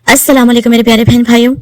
अस्सलाम वालेकुम मेरे प्यारे बहन भाइयों,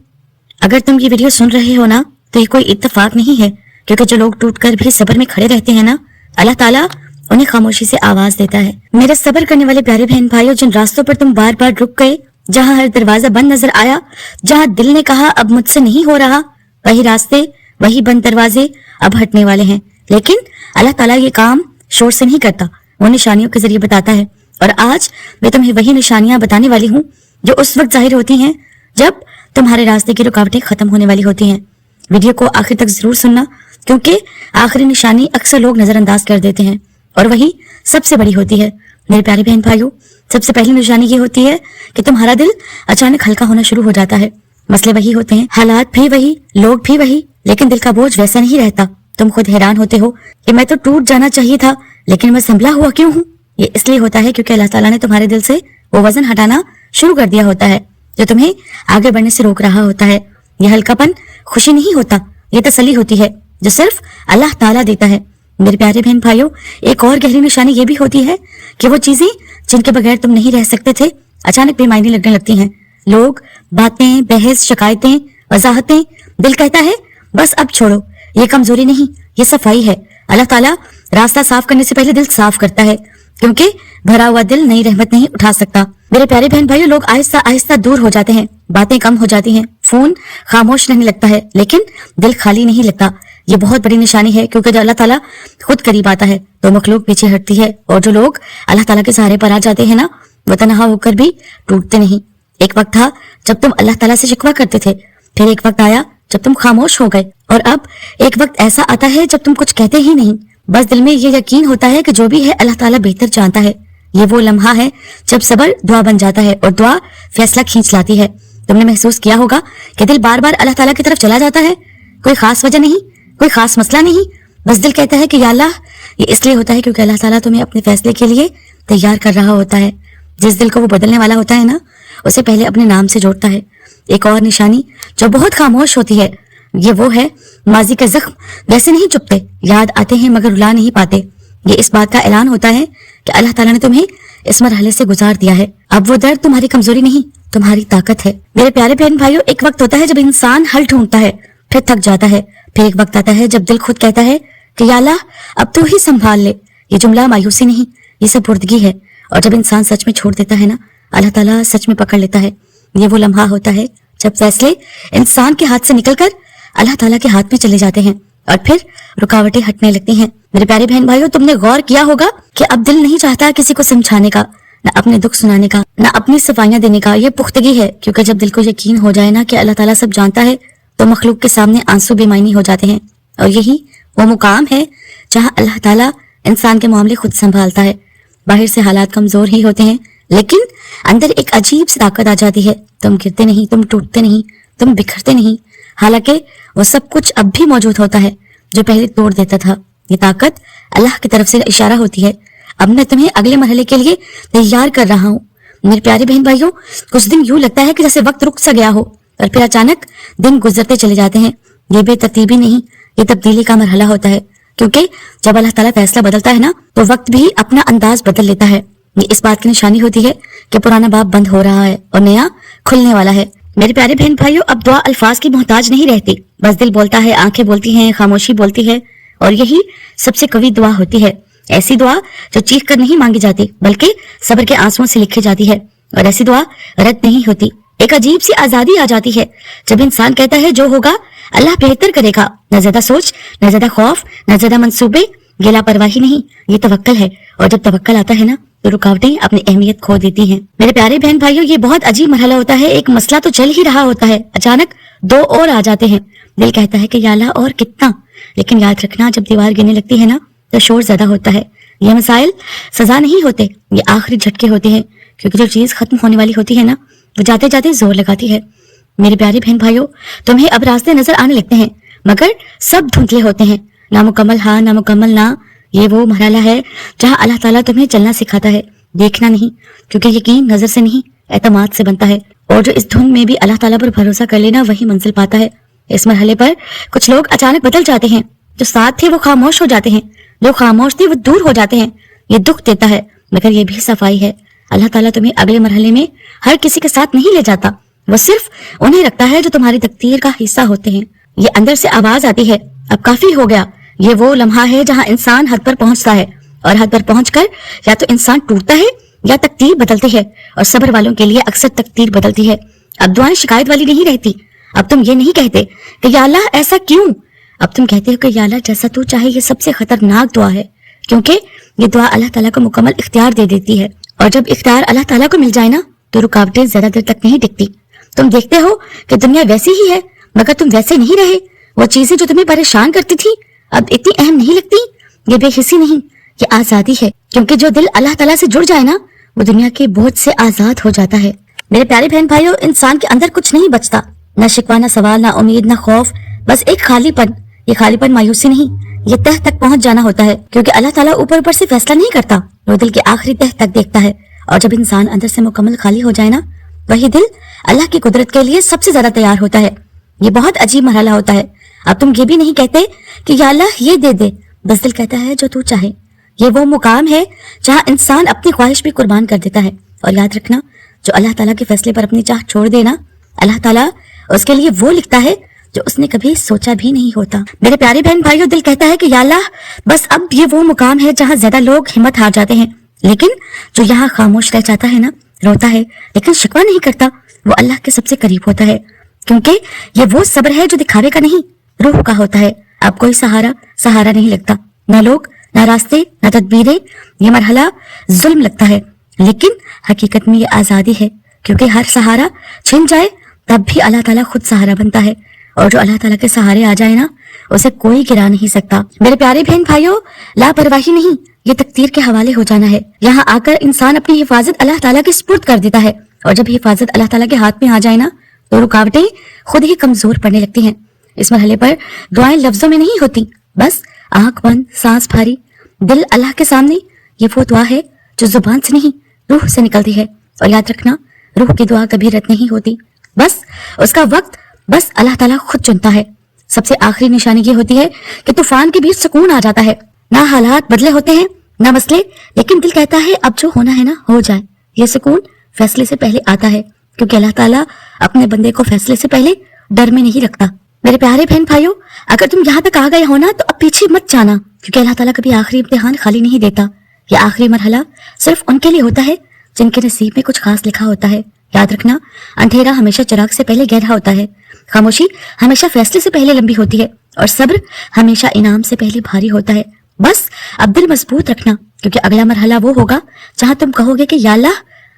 अगर तुम ये वीडियो सुन रहे हो ना तो ये कोई इत्तेफाक नहीं है, क्योंकि जो लोग टूट कर भी सब्र में खड़े रहते हैं ना, अल्लाह ताला उन्हें खामोशी से आवाज देता है। मेरे सब्र करने वाले प्यारे बहन भाइयों, जिन रास्तों पर तुम बार बार रुक गए, जहाँ हर दरवाजा बंद नजर आया, जहाँ दिल ने कहा अब मुझसे नहीं हो रहा, वही रास्ते वही बंद दरवाजे अब हटने वाले हैं। लेकिन अल्लाह ताला ये काम शोर से नहीं करता, वो निशानियों के जरिए बताता है। और आज मैं तुम्हें वही निशानियां बताने वाली हूँ जो उस वक्त जाहिर होती हैं जब तुम्हारे रास्ते की रुकावटें खत्म होने वाली होती हैं। वीडियो को आखिर तक जरूर सुनना, क्योंकि आखिरी निशानी अक्सर लोग नजरअंदाज कर देते हैं और वही सबसे बड़ी होती है। मेरे प्यारे बहन भाइयों, सबसे पहली निशानी ये होती है कि तुम्हारा दिल अचानक हल्का होना शुरू हो जाता है। मसले वही होते हैं, हालात भी वही, लोग भी वही, लेकिन दिल का बोझ वैसा नहीं रहता। तुम खुद हैरान होते हो कि मैं तो टूट जाना चाहिए था, लेकिन मैं संभला हुआ क्यों हूँ। ये इसलिए होता है क्योंकि अल्लाह ताला ने तुम्हारे दिल से वो वजन हटाना शुरू कर दिया होता है जो तुम्हें आगे बढ़ने से रोक रहा होता है। यह हल्कापन खुशी नहीं होता, ये तसल्ली होती है जो सिर्फ अल्लाह ताला देता है। मेरे प्यारे बहन भाइयों, एक और गहरी निशानी ये भी होती है कि वो चीजें जिनके बगैर तुम नहीं रह सकते थे अचानक बेमायने लगने लगती हैं। लोग, बातें, बहस, शिकायतें, वजाहतें, दिल कहता है बस अब छोड़ो। ये कमजोरी नहीं, ये सफाई है। अल्लाह ताला रास्ता साफ करने से पहले दिल साफ करता है, क्योंकि भरा हुआ दिल नई रहमत नहीं उठा सकता। मेरे प्यारे बहन भाइयों, लोग आहिस्ता आहिस्ता दूर हो जाते हैं, बातें कम हो जाती हैं, फोन खामोश रहने लगता है, लेकिन दिल खाली नहीं लगता। ये बहुत बड़ी निशानी है, क्योंकि जब अल्लाह ताला खुद करीब आता है तो मखलूक पीछे हटती है, और जो लोग अल्लाह ताला के सहारे पर आ जाते हैं ना, वो तनहा होकर भी टूटते नहीं। एक वक्त था जब तुम अल्लाह ताला से शिकवा करते थे, फिर एक वक्त आया जब तुम खामोश हो गए, और अब एक वक्त ऐसा आता है जब तुम कुछ कहते ही नहीं। बस दिल में ये यकीन होता है कि जो भी है अल्लाह ताला बेहतर जानता है। ये वो लम्हा है जब सब्र दुआ बन जाता है और दुआ फैसला खींच लाती है। तुमने महसूस किया होगा कि दिल बार बार अल्लाह ताला की तरफ चला जाता है, कोई खास वजह नहीं, कोई खास मसला नहीं, बस दिल कहता है कि या अल्लाह। ये इसलिए होता है क्योंकि अल्लाह ताला तुम्हें अपने फैसले के लिए तैयार कर रहा होता है। जिस दिल को वो बदलने वाला होता है ना, उसे पहले अपने नाम से जोड़ता है। एक और निशानी जो बहुत खामोश होती है, ये वो है माजी के जख्म वैसे नहीं चुपते, याद आते हैं मगर रुला नहीं पाते। ये इस बात का ऐलान होता है कि अल्लाह ताला ने तुम्हें इस मरहले से गुजार दिया है। अब वो दर्द तुम्हारी कमजोरी नहीं, तुम्हारी ताकत है। मेरे प्यारे बहन भाइयों, एक वक्त होता है जब इंसान हल ढूंढता है, फिर थक जाता है, फिर एक वक्त आता है जब दिल खुद कहता है कि या अल्लाह अब तू ही संभाल ले। ये जुमला मायूसी नहीं, ये सबुर्दगी है। और जब इंसान सच में छोड़ देता है ना, अल्लाह ताला सच में पकड़ लेता है। ये वो लम्हा होता है जब फैसले इंसान के हाथ से निकलकर अल्लाह ताला के हाथ में चले जाते हैं और फिर रुकावटें हटने लगती हैं। मेरे प्यारे बहन भाइयों, तुमने गौर किया होगा कि अब दिल नहीं चाहता किसी को समझाने का, न अपने दुख सुनाने का, न अपनी सफाइयां देने का। ये पुख्तगी है, क्योंकि जब दिल को यकीन हो जाए ना कि अल्लाह ताला सब जानता है, तो मखलूक के सामने आंसू बेमायनी हो जाते हैं। और यही वो मुकाम है जहाँ अल्लाह ताला इंसान के मामले खुद संभालता है। बाहर से हालात कमजोर ही होते हैं, लेकिन अंदर एक अजीब सी ताकत आ जाती है। तुम गिरते नहीं, तुम टूटते नहीं, तुम बिखरते नहीं, हालांकि वो सब कुछ अब भी मौजूद होता है जो पहले तोड़ देता था। ये ताकत अल्लाह की तरफ से इशारा होती है, अब मैं तुम्हें अगले मरहले के लिए तैयार कर रहा हूँ। मेरे प्यारे बहन भाइयों, कुछ दिन यूं लगता है कि जैसे वक्त रुक सा गया हो, और फिर अचानक दिन गुजरते चले जाते हैं। ये बेतरतीबी नहीं, ये तब्दीली का मरहला होता है, क्योंकि जब अल्लाह ताला फैसला बदलता है ना, तो वक्त भी अपना अंदाज बदल लेता है। ये इस बात की निशानी होती है कि पुराना बाब बंद हो रहा है और नया खुलने वाला है। मेरे प्यारे बहन भाइयों, अब दुआ अल्फाज की मोहताज नहीं रहती, बस दिल बोलता है, आंखें बोलती हैं, खामोशी बोलती है, और यही सबसे कवी दुआ होती है। ऐसी दुआ जो चीख कर नहीं मांगी जाती, बल्कि सब्र के आंसुओं से लिखी जाती है, और ऐसी दुआ रद्द नहीं होती। एक अजीब सी आजादी आ जाती है जब इंसान कहता है जो होगा अल्लाह बेहतर करेगा। न ज्यादा सोच, न ज्यादा खौफ, न ज्यादा मंसूबे, ये लापरवाही नहीं, ये तवक्कल है। और जब तवक्कल आता है ना, तो रुकावटें अपनी अहमियत खो देती हैं। मेरे प्यारे बहन भाइयों, ये बहुत अजीब मरहला होता है। एक मसला तो चल ही रहा होता है, अचानक दो और आ जाते हैं। दिल कहता है कि या अल्लाह और कितना, लेकिन याद रखना जब दीवार गिरने लगती है ना, तो शोर ज्यादा होता है। ये मसाइल सजा नहीं होते, ये आखिरी झटके होते हैं, क्योंकि जो चीज खत्म होने वाली होती है ना, वो जाते जाते जोर लगाती है। मेरे प्यारे बहन भाइयों, तुम्हें अब रास्ते नजर आने लगते हैं, मगर सब धुंधले होते हैं। नामुकम्मल हाँ, नामुकम्मल ना। ये वो मरहला है जहाँ अल्लाह ताला तुम्हें चलना सिखाता है, देखना नहीं, क्योंकि यकीन नजर से नहीं, एतमाद से बनता है। और जो इस धुन में भी अल्लाह ताला पर भरोसा कर लेना, वही मंजिल पाता है। इस मरहले पर कुछ लोग अचानक बदल जाते हैं, जो साथ थे वो खामोश हो जाते हैं, जो खामोश थे वो दूर हो जाते हैं। ये दुख देता है, मगर ये भी सफाई है। अल्लाह ताला तुम्हें अगले मरहले में हर किसी के साथ नहीं ले जाता, वो सिर्फ उन्हें रखता है जो तुम्हारी तकदीर का हिस्सा होते हैं। ये अंदर से आवाज आती है, अब काफी हो गया। ये वो लम्हा है जहाँ इंसान हद पर पहुंचता है, और हद पर पहुंचकर या तो इंसान टूटता है या तकदीर बदलती है, और सब्र वालों के लिए अक्सर तकदीर बदलती है। अब दुआएं शिकायत वाली नहीं रहती। अब तुम ये नहीं कहते कि या अल्लाह ऐसा क्यों, अब तुम कहते हो कि या अल्लाह जैसा तू चाहे। ये सबसे खतरनाक दुआ है, क्योंकि ये दुआ अल्लाह ताला को मुकम्मल इख्तियार दे देती है, और जब इख्तियार अल्लाह ताला को मिल जाए ना तो रुकावटें ज्यादा देर तक नहीं टिकती। तुम देखते हो कि दुनिया वैसी ही है, मगर तुम वैसे नहीं रहे। वो चीजें जो तुम्हें परेशान करती थी अब इतनी अहम नहीं लगती। ये बेहिसी नहीं, ये आजादी है, क्योंकि जो दिल अल्लाह ताला से जुड़ जाए ना वो दुनिया के बोझ से आजाद हो जाता है। मेरे प्यारे बहन भाइयों, इंसान के अंदर कुछ नहीं बचता, न शिकवा, न सवाल, न उम्मीद, न खौफ, बस एक खालीपन। ये खालीपन मायूसी नहीं, ये तह तक पहुंच जाना होता है, क्योंकि अल्लाह ताला ऊपर ऊपर से फैसला नहीं करता, वो दिल के आखिरी तह तक देखता है। और जब इंसान अंदर से मुकम्मल खाली हो जाए ना, वही दिल अल्लाह की कुदरत के लिए सबसे ज्यादा तैयार होता है। ये बहुत अजीब मरहला होता है। अब तुम ये भी नहीं कहते कि या अल्लाह ये दे दे, बस दिल कहता है जो तू चाहे। ये वो मुकाम है जहाँ इंसान अपनी ख्वाहिश भी कुर्बान कर देता है। और याद रखना, जो अल्लाह ताला के फैसले पर अपनी चाह छोड़ देना, अल्लाह ताला उसके लिए वो लिखता है जो उसने कभी सोचा भी नहीं होता। मेरे प्यारे बहन भाइयों, दिल कहता है कि या अल्लाह बस अब ये वो मुकाम है जहाँ ज्यादा लोग हिम्मत हार जाते हैं, लेकिन जो यहाँ खामोश रह जाता है ना, रोता है लेकिन शिकवा नहीं करता, वो अल्लाह के सबसे करीब होता है, क्योंकि ये वो सब्र है जो दिखावे का नहीं, रूह का होता है। अब कोई सहारा नहीं लगता, न लोग, न रास्ते, न तदबीरें। ये मरहला जुल्म लगता है, लेकिन हकीकत में ये आजादी है, क्योंकि हर सहारा छिन जाए तब भी अल्लाह ताला खुद सहारा बनता है, और जो अल्लाह ताला के सहारे आ जाए ना उसे कोई गिरा नहीं सकता। मेरे प्यारे बहन भाइयों, लापरवाही नहीं, ये तकदीर के हवाले हो जाना है। यहाँ आकर इंसान अपनी हिफाजत अल्लाह ताला के सुपुर्द कर देता है, और जब हिफाजत अल्लाह ताला के हाथ में आ जाए ना तो रुकावटें खुद ही कमजोर पड़ने लगती हैं। इस मरहले पर दुआएं लफ्जों में नहीं होती, बस आंख बंद, सांस भारी, दिल अल्लाह के सामने। ये वो दुआ है जो जुबान से नहीं रूह से निकलती है। और याद रखना, रूह की दुआ कभी रद्द नहीं होती, बस उसका वक्त बस अल्लाह ताला खुद चुनता है। सबसे आखिरी निशानी ये होती है कि तूफान के बीच सुकून आ जाता है। ना हालात बदले होते हैं, ना मसले, लेकिन दिल कहता है अब जो होना है ना हो जाए। ये सुकून फैसले से पहले आता है, क्योंकि अल्लाह ताला अपने बंदे को फैसले से पहले डर में नहीं रखता। मेरे प्यारे बहन भाइयों, अगर तुम यहाँ तक आ गए हो ना तो अब पीछे मत जाना, क्योंकि अल्लाह ताला कभी आखिरी इम्तिहान खाली नहीं देता। ये आखिरी मरहला सिर्फ उनके लिए होता है जिनके नसीब में कुछ खास लिखा होता है। याद रखना, अंधेरा हमेशा चिराग से पहले गहरा होता है, खामोशी हमेशा फैसले से पहले लंबी होती है, और सब्र हमेशा इनाम से पहले भारी होता है। बस अब दिल मजबूत रखना, क्योंकि अगला मरहला वो होगा जहाँ तुम कहोगे कि या अल्लाह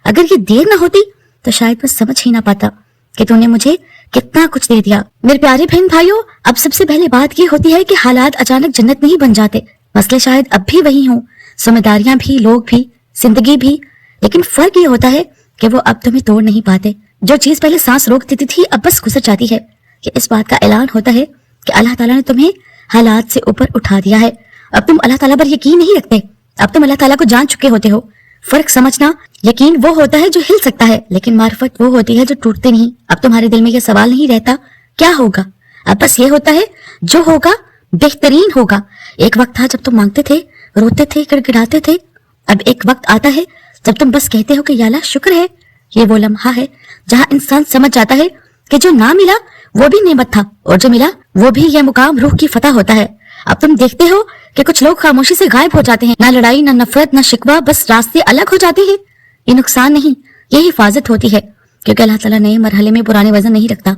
अगर ये देर ना होती तो शायद मैं समझ ही ना पाता कि तूने मुझे कितना कुछ दे दिया। मेरे प्यारे बहन भाइयों, अब सबसे पहले बात ये होती है कि हालात अचानक जन्नत नहीं बन जाते। मसले शायद अब भी वही हों, जिम्मेदारियां भी, लोग भी, जिंदगी भी, लेकिन फर्क ये होता है कि वो अब तुम्हें तोड़ नहीं पाते। जो चीज पहले सांस रोक देती थी अब बस गुजर जाती है। कि इस बात का ऐलान होता है कि अल्लाह ताला ने तुम्हें हालात से ऊपर उठा दिया है। अब तुम अल्लाह ताला पर यकीन नहीं रखते, अब तुम अल्लाह ताला को जान चुके होते हो। फर्क समझना, यकीन वो होता है जो हिल सकता है, लेकिन मार्फत वो होती है जो टूटते नहीं। अब तुम्हारे दिल में ये सवाल नहीं रहता क्या होगा, अब बस ये होता है जो होगा बेहतरीन होगा। एक वक्त था जब तुम मांगते थे, रोते थे, गिड़गिड़ाते थे। अब एक वक्त आता है जब तुम बस कहते हो कि या अल्लाह शुक्र है। ये वो लम्हा है जहाँ इंसान समझ जाता है कि जो ना मिला वो भी नेमत था, और जो मिला वो भी ये मुकाम रूह की फतह होता है। अब तुम देखते हो कि कुछ लोग खामोशी से गायब हो जाते हैं, ना लड़ाई, ना नफरत, ना शिकवा, बस रास्ते अलग हो जाते हैं। ये नुकसान नहीं, ये हिफाजत होती है, क्योंकि अल्लाह ताला नए मरहले में पुराने वजन नहीं रखता।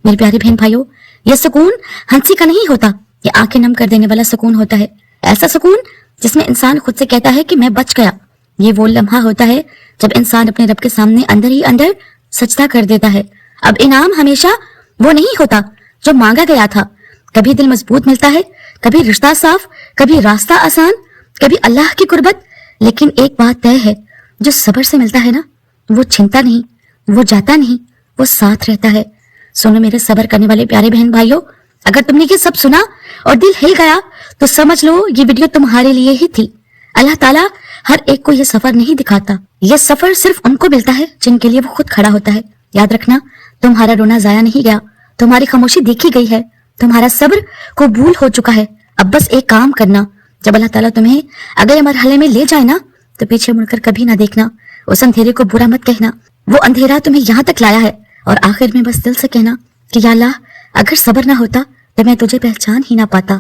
मेरे प्यारे बहन भाइयों, ये सुकून हंसी का नहीं होता, ये आंखें नम कर देने वाला सुकून होता है। ऐसा सुकून जिसमें इंसान खुद से कहता है कि मैं बच गया। ये वो लम्हा होता है जब इंसान अपने रब के सामने अंदर ही अंदर सजदा कर देता है। अब इनाम हमेशा वो नहीं होता जो मांगा गया था। कभी दिल मजबूत मिलता है, कभी रिश्ता साफ, कभी रास्ता आसान, कभी अल्लाह की कुर्बत। लेकिन एक बात तय है, जो सब्र से मिलता है ना वो छिनता नहीं, वो जाता नहीं, वो साथ रहता है। सुनो मेरे सब्र करने वाले प्यारे बहन भाइयों, अगर तुमने ये सब सुना और दिल हिल गया तो समझ लो ये वीडियो तुम्हारे लिए ही थी। अल्लाह ताला हर एक को ये सफर नहीं दिखाता, ये सफर सिर्फ उनको मिलता है जिनके लिए वो खुद खड़ा होता है। याद रखना, तुम्हारा रोना जाया नहीं गया, तुम्हारी खामोशी देखी गई है, तुम्हारा सब्र कबूल हो चुका है। अब बस एक काम करना, जब अल्लाह ताला तुम्हें अगले मरहले में ले जाए ना तो पीछे मुड़कर कभी ना देखना, उस अंधेरे को बुरा मत कहना। वो अंधेरा तुम्हें यहाँ तक लाया है اور آخر میں بس دل سے کہنا کہ یا اللہ اگر صبر نہ ہوتا تو میں تجھے پہچان ہی نہ پاتا.